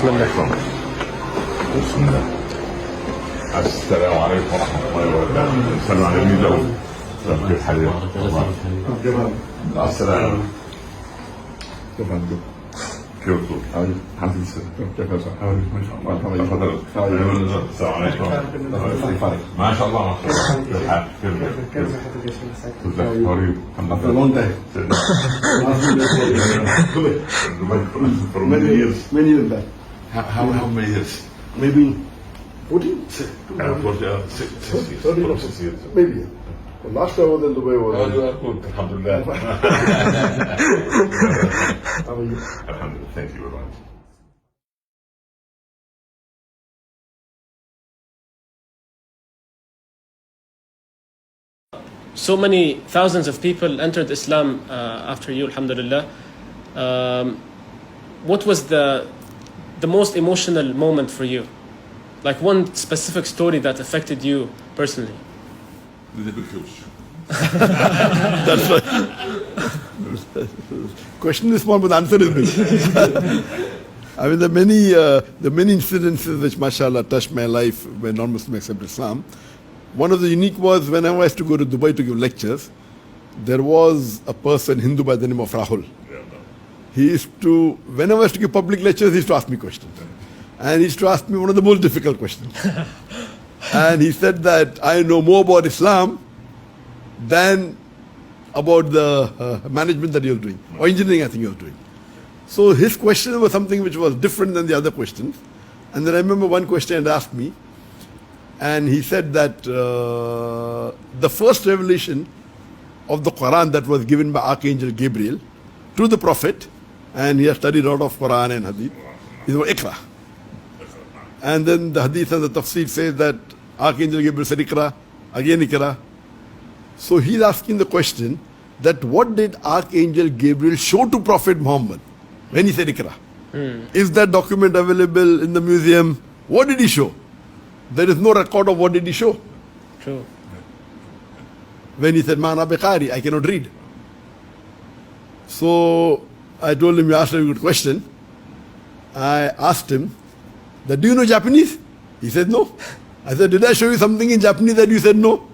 بسم الله. بسم الله. السلام عليكم ورحمة الله وبركاته. السلام على الميزان. كيف حالك؟ السلام. كيف حالك؟ كيف حالك؟ الحمد لله. كيف حالك؟ ما شاء الله. السلام عليكم. ما شاء الله ما شاء الله. كيف حالك؟ كيف حالك؟ الحمد لله. For many years. Many years back. How many years? Maybe 14? 6 years. Maybe. The last time I was in Dubai was... الحمد لله. How are you? الحمد لله. Thank you very much. So many thousands of people entered Islam after you, alhamdulillah. What was the most emotional moment for you? Like one specific story that affected you personally? That's right. Question is small, but answer is big. I mean, the many incidences which, mashallah, touched my life when non-Muslims accepted Islam. One of the unique was whenever I used to go to Dubai to give lectures, there was a person, Hindu by the name of Rahul. He used to, whenever I used to give public lectures, he used to ask me questions. And he used to ask me one of the most difficult questions. And he said that I know more about Islam than about the management that you're doing, or engineering I think you're doing. So his question was something which was different than the other questions. And then I remember one question he asked me, and he said that the first revelation of the Quran that was given by Archangel Gabriel to the Prophet, and he has studied a lot of Quran and Hadith, is about Iqra. And then the Hadith and the Tafsir says that Archangel Gabriel said Iqra, again Iqra. So he's asking the question that what did Archangel Gabriel show to Prophet Muhammad when he said Iqra? Is that document available in the museum? What did he show? There is no record of what did he show. True. When he said, Ma'ana biqari, I cannot read. So I told him, you asked a good question. I asked him, do you know Japanese? He said, no. I said, did I show you something in Japanese that you said no?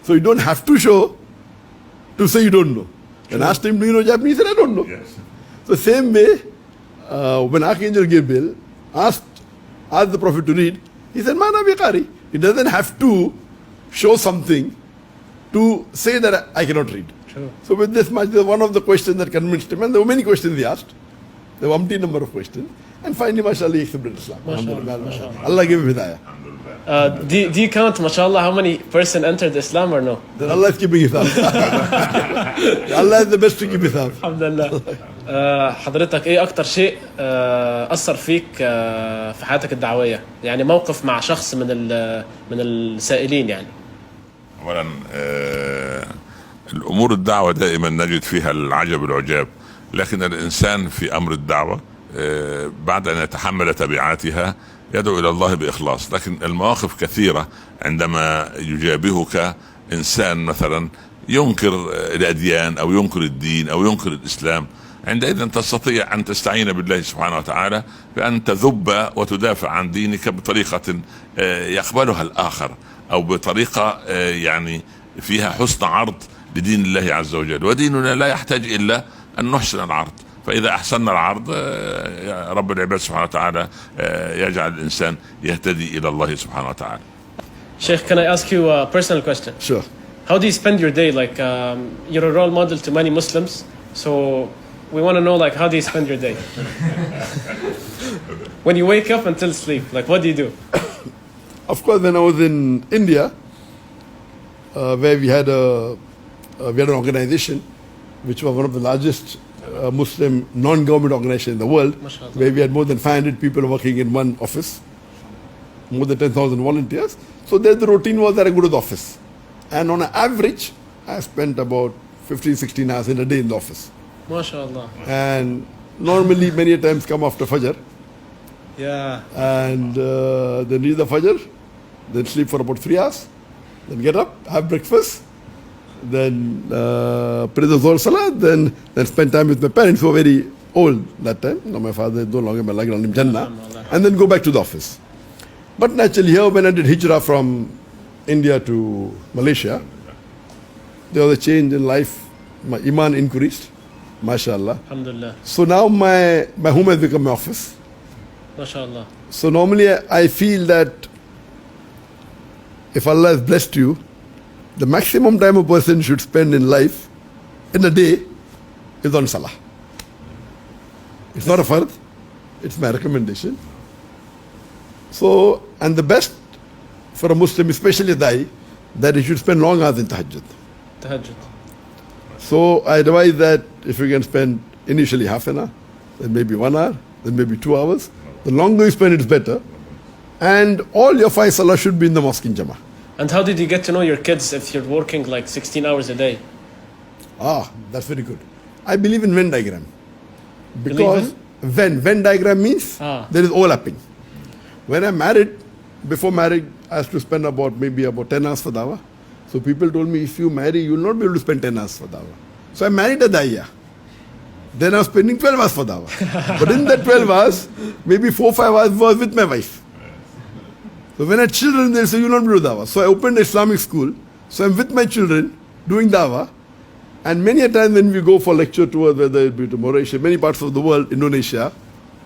So you don't have to show to say you don't know. Then I asked him, do you know Japanese? He said, I don't know. Yes. So same way, when Archangel Gabriel asked the Prophet to read, he said, Ma'ana biqari. He doesn't have to show something to say that I cannot read. True. So with this much, one of the questions that convinced him, and there were many questions he asked. There were umpteen number of questions. And finally, mashallah, he accepted Islam. Mashallah. Allah gave him hidayah. Do you count, mashallah, how many person entered Islam or no? Then Allah is keeping Islam. Allah is the best to keep Islam. alhamdulillah. حضرتك ايه اكتر شيء اثر فيك في حياتك الدعويه؟ يعني موقف مع شخص من السائلين يعني. اولا الامور الدعوه دائما نجد فيها العجب العجاب، لكن الانسان في امر الدعوه بعد ان يتحمل تبعاتها يدعو الى الله باخلاص. لكن المواقف كثيره عندما يجابهك انسان مثلا ينكر الاديان او ينكر الدين او ينكر الاسلام، عندئذ تستطيع ان تستعين بالله سبحانه وتعالى بان تذب وتدافع عن دينك بطريقه يقبلها الاخر، او بطريقه يعني فيها حسن عرض لدين الله عز وجل. وديننا لا يحتاج الا ان نحسن العرض، فاذا احسننا العرض رب العباد سبحانه وتعالى يجعل الانسان يهتدي الى الله سبحانه وتعالى. Sheikh, can I ask you a personal question? Sure. How do you spend your day? Like you're a role model to many Muslims, so we want to know, like, how do you spend your day? When you wake up until sleep, like, what do you do? Of course, when I was in India, where we had an organization which was one of the largest Muslim non-government organizations in the world, Mashallah. where we had more than 500 people working in one office, more than 10,000 volunteers. So there the routine was that I go to the office. And on an average, I spent about 15, 16 hours in a day in the office. MashaAllah. And normally many times come after Fajr. Yeah. And then read the Fajr, then sleep for about 3 hours, then get up, have breakfast, then pray the Zohar Salah, then spend time with my parents who are very old that time. Now my father is no longer my like him Jannah, and then go back to the office. But naturally here when I did hijrah from India to Malaysia, there was a change in life. My iman increased, mashallah. Alhamdulillah. So now my home has become my office. MashaAllah. So normally I feel that if Allah has blessed you, the maximum time a person should spend in life, in a day, is on salah. It's not a fard, it's my recommendation. So, and the best for a Muslim, especially a da'i, that he should spend long hours in tahajjud. Tahajjud. So I advise that if you can spend initially half an hour, then maybe 1 hour, then maybe 2 hours. The longer you spend, it's better. And all your 5 salah should be in the mosque in Jama'ah. And how did you get to know your kids if you're working like 16 hours a day? Ah, that's very good. I believe in Venn diagram. Believe Because Venn diagram means there is overlapping. When I'm married, before marriage, I used to spend maybe about 10 hours for dawah. So people told me, if you marry, you will not be able to spend 10 hours for dawah. So I married a da'iya. Then I was spending 12 hours for dawah. But in that 12 hours, maybe 4-5 hours was with my wife. So when I had children, they say, you will not do dawah. So I opened an Islamic school. So I'm with my children doing dawah. And many a time when we go for lecture tours, whether it be to Mauritius, many parts of the world, Indonesia,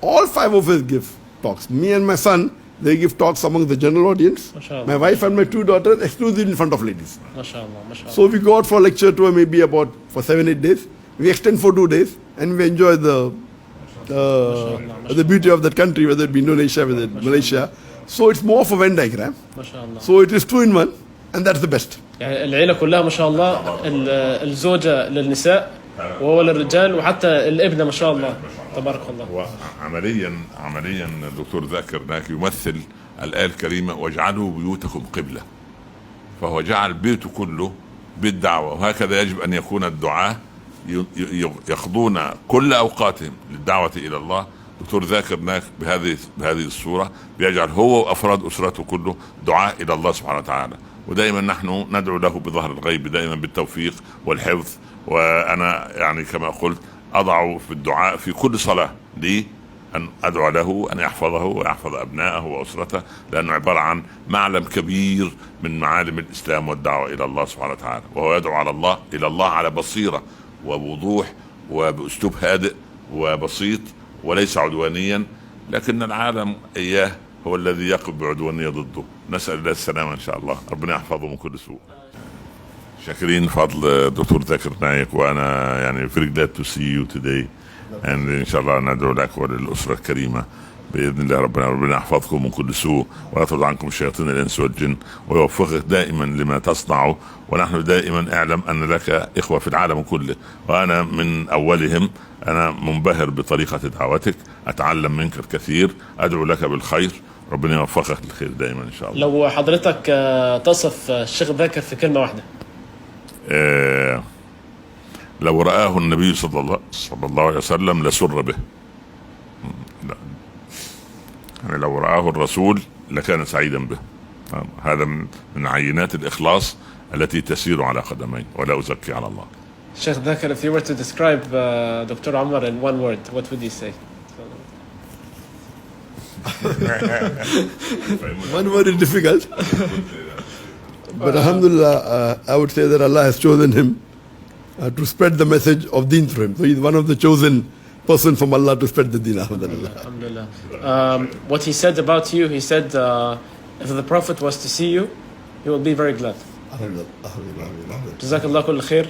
all 5 of us give talks. Me and my son, they give talks among the general audience. MashaAllah. My wife and my 2 daughters exclusively in front of ladies. MashaAllah. MashaAllah. So we go out for lecture tour maybe for 7-8 days. We extend for 2 days and we enjoy the beauty of that country, whether it be Indonesia, whether it be Malaysia. So it's more of a Venn diagram. MashaAllah. So it is 2 in 1 and that's the best. يعني العيلة كلها ما شاء الله الزوجة للنساء وهو للرجال وحتى الابنة ما شاء الله تبارك الله. وعمليا الدكتور ذاكر نايك يمثل الآية الكريمة واجعلوا بيوتكم قبلة، فهو جعل بيته كله بيت دعوة. وهكذا يجب أن يكون الدعاة يخضون كل أوقاتهم للدعوة إلى الله. دكتور ذاكر نايك بهذه الصورة بيجعل هو وأفراد أسرته كله دعاء إلى الله سبحانه وتعالى. ودائما نحن ندعو له بظهر الغيب دائما بالتوفيق والحفظ. وأنا يعني كما قلت أضع في الدعاء في كل صلاة لي أن أدعو له أن يحفظه ويحفظ أبنائه وأسرته، لأنه عبارة عن معلم كبير من معالم الإسلام والدعوة إلى الله سبحانه وتعالى. وهو يدعو إلى الله على بصيرة وبوضوح وبأسلوب هادئ وبسيط وليس عدوانيا، لكن العالم إياه هو الذي يقف بعدوانية ضده. نسأل الله السلامة إن شاء الله، ربنا يحفظه من كل سوء. شاكرين فضل الدكتور ذاكر نايك، وأنا يعني very glad to see you today and إن شاء الله ندعو لك وللأسرة الكريمة بإذن الله. ربنا يحفظكم من كل سوء ويطرد عنكم شياطين الإنس والجن ويوفقك دائما لما تصنعه. ونحن دائما اعلم أن لك إخوة في العالم كله وأنا من أولهم. أنا منبهر بطريقة دعوتك، أتعلم منك الكثير، أدعو لك بالخير، ربنا يوفقك للخير دائما إن شاء الله. لو حضرتك تصف الشيخ ذاكر في كلمة واحدة. لو رآه النبي صلى الله عليه وسلم لسر به. يعني لو رآه الرسول لكان سعيدا به. هذا من عينات الإخلاص التي تسير على قدمين، ولا أزكي على الله. Sheikh ذاكر, if you were to describe Dr. Omar in one word, what would you say? One word is difficult. But alhamdulillah, I would say that Allah has chosen him to spread the message of deen through him. So he's one of the chosen person from Allah to spread the deen. Alhamdulillah. What he said about you, he said, if the Prophet was to see you, he will be very glad. Alhamdulillah. جزاك الله كل خير.